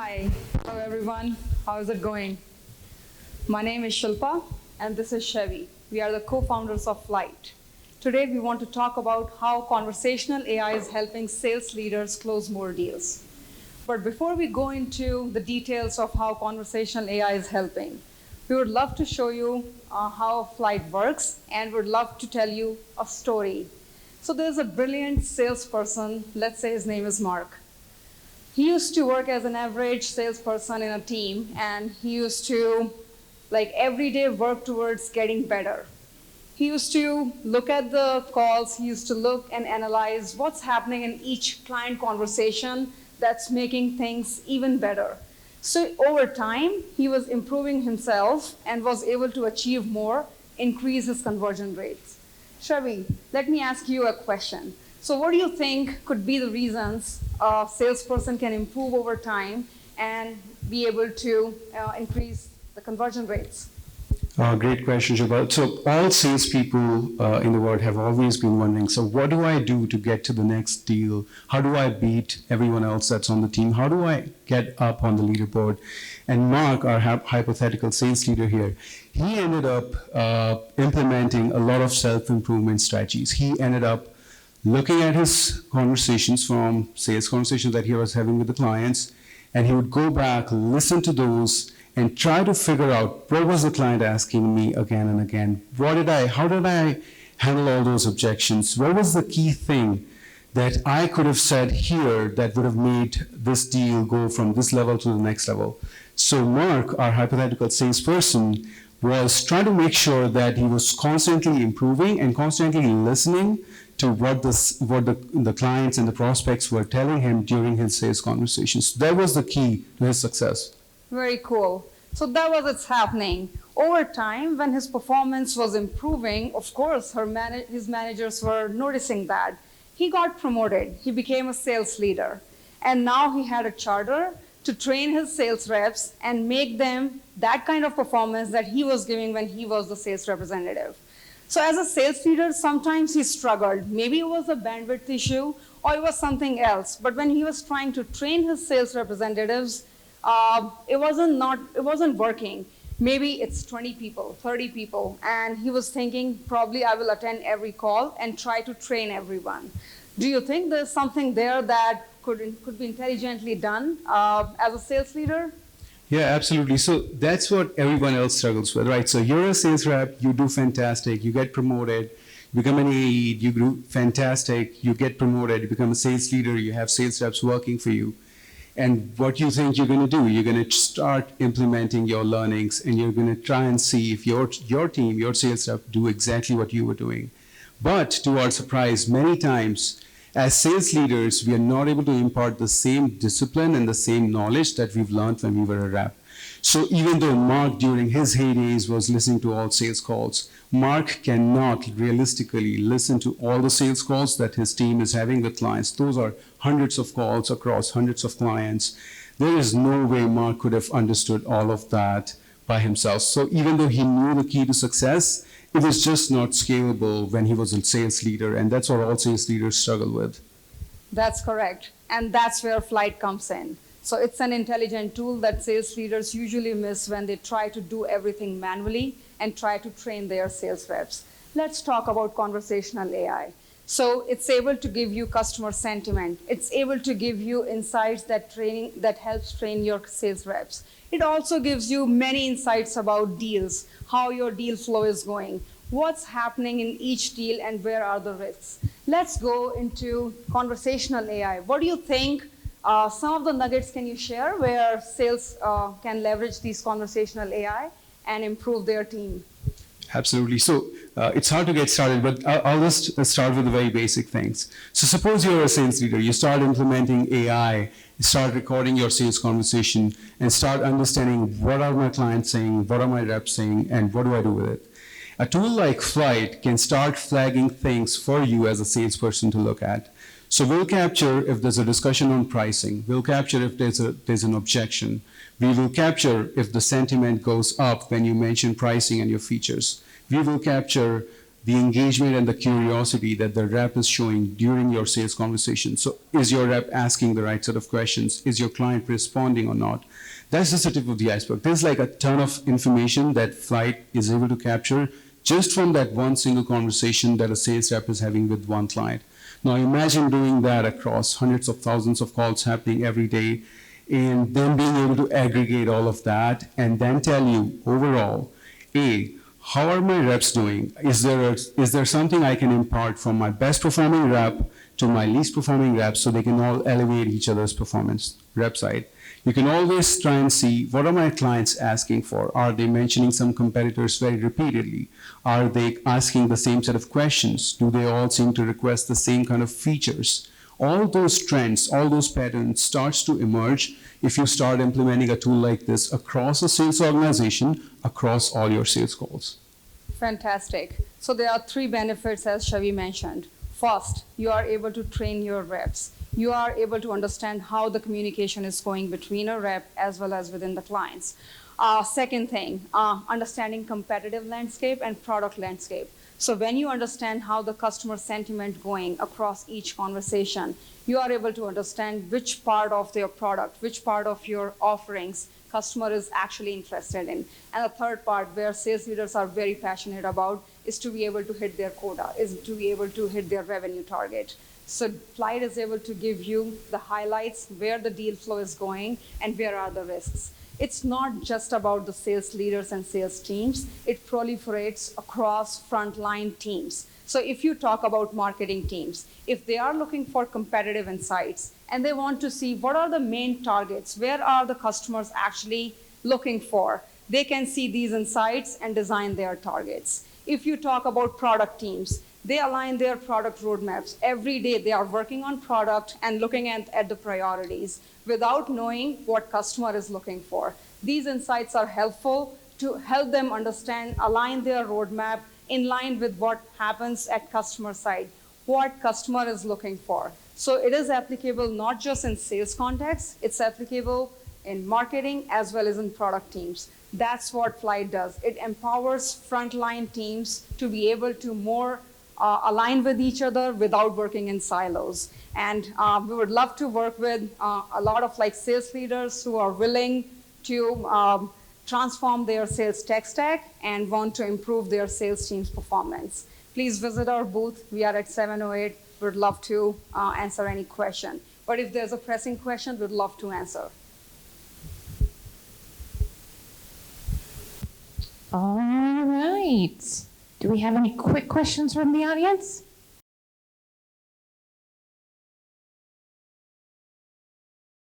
Hi, hello everyone. How is it going? My name is Shilpa and this is Chhavi. We are the co-founders of Flyte. Today we want to talk about how conversational AI is helping sales leaders close more deals. But before we go into the details of how conversational AI is helping, we would love to show you how Flyte works and would love to tell you a story. So there's a brilliant salesperson, let's say his name is Mark. He used to work as an average salesperson in a team, and he used to, like, every day work towards getting better. He used to look at the calls, he used to look and analyze what's happening in each client conversation that's making things even better. So over time, he was improving himself and was able to achieve more, increase his conversion rates. Chhavi, let me ask you a question. So what do you think could be the reasons a salesperson can improve over time and be able to increase the conversion rates? Great question, Shilpa. So all salespeople in the world have always been wondering, so what do I do to get to the next deal? How do I beat everyone else that's on the team? How do I get up on the leaderboard? And Mark, our hypothetical sales leader here, he ended up implementing a lot of self-improvement strategies. He ended up looking at his conversations from sales conversations that he was having with the clients, and he would go back, listen to those, and try to figure out what was the client asking me again and again. How did I handle all those objections? What was the key thing that I could have said here that would have made this deal go from this level to the next level? So Mark, our hypothetical salesperson, was trying to make sure that he was constantly improving and constantly listening to what the clients and the prospects were telling him during his sales conversations. That was the key to his success. Very cool. So that was what's happening. Over time, when his performance was improving, of course, his managers were noticing that. He got promoted. He became a sales leader. And now he had a charter to train his sales reps and make them that kind of performance that he was giving when he was the sales representative. So as a sales leader, sometimes he struggled. Maybe it was a bandwidth issue or it was something else. But when he was trying to train his sales representatives, it wasn't working. Maybe it's 20 people, 30 people, and he was thinking, probably I will attend every call and try to train everyone. Do you think there's something there that could be intelligently done as a sales leader? Yeah, absolutely. So that's what everyone else struggles with, right? So you're a sales rep, you do fantastic, you get promoted, you become an AE, you do fantastic, you get promoted, you become a sales leader, you have sales reps working for you. And what you think you're going to do, you're going to start implementing your learnings, and you're going to try and see if your team, your sales rep, do exactly what you were doing. But to our surprise, many times, as sales leaders, we are not able to impart the same discipline and the same knowledge that we've learned when we were a rep. So even though Mark, during his heydays, was listening to all sales calls, Mark cannot realistically listen to all the sales calls that his team is having with clients. Those are hundreds of calls across hundreds of clients. There is no way Mark could have understood all of that by himself. So even though he knew the key to success, it was just not scalable when he was a sales leader, and that's what all sales leaders struggle with. That's correct. And that's where Flyte comes in. So it's an intelligent tool that sales leaders usually miss when they try to do everything manually and try to train their sales reps. Let's talk about conversational AI. So it's able to give you customer sentiment. It's able to give you insights that helps train your sales reps. It also gives you many insights about deals, how your deal flow is going, what's happening in each deal, and where are the risks. Let's go into conversational AI. What do you think? Some of the nuggets can you share where sales can leverage these conversational AI and improve their team? Absolutely. So it's hard to get started, but I'll just start with the very basic things. So suppose you're a sales leader, you start implementing AI, you start recording your sales conversation, and start understanding what are my clients saying, what are my reps saying, and what do I do with it. A tool like Flyte can start flagging things for you as a salesperson to look at. So we'll capture if there's a discussion on pricing. We'll capture if there's an objection. We will capture if the sentiment goes up when you mention pricing and your features. We will capture the engagement and the curiosity that the rep is showing during your sales conversation. So is your rep asking the right set of questions? Is your client responding or not? That's just the tip of the iceberg. There's like a ton of information that Flyte is able to capture just from that one single conversation that a sales rep is having with one client. Now imagine doing that across hundreds of thousands of calls happening every day, and then being able to aggregate all of that and then tell you overall, A, how are my reps doing? Is there something I can impart from my best performing rep to my least performing rep so they can all elevate each other's performance rep side? You can always try and see, what are my clients asking for? Are they mentioning some competitors very repeatedly? Are they asking the same set of questions? Do they all seem to request the same kind of features? All those trends, all those patterns starts to emerge if you start implementing a tool like this across a sales organization, across all your sales calls. Fantastic. So there are 3 benefits, as Chhavi mentioned. First, you are able to train your reps. You are able to understand how the communication is going between a rep as well as within the clients. Second thing, understanding competitive landscape and product landscape. So when you understand how the customer sentiment going across each conversation, you are able to understand which part of their product, which part of your offerings customer is actually interested in. And the third part, where sales leaders are very passionate about, is to be able to hit their quota, is to be able to hit their revenue target. So Flyte is able to give you the highlights, where the deal flow is going and where are the risks. It's not just about the sales leaders and sales teams. It proliferates across frontline teams. So if you talk about marketing teams, if they are looking for competitive insights and they want to see what are the main targets, where are the customers actually looking for, they can see these insights and design their targets. If you talk about product teams, they align their product roadmaps. Every day they are working on product and looking at the priorities without knowing what customer is looking for. These insights are helpful to help them understand, align their roadmap in line with what happens at customer side, what customer is looking for. So it is applicable not just in sales context, it's applicable in marketing as well as in product teams. That's what Flyte does. It empowers frontline teams to be able to more align with each other without working in silos. And we would love to work with a lot of sales leaders who are willing to transform their sales tech stack and want to improve their sales team's performance. Please visit our booth. We are at 708. We'd love to answer any question. But if there's a pressing question, we'd love to answer. All right. Do we have any quick questions from the audience?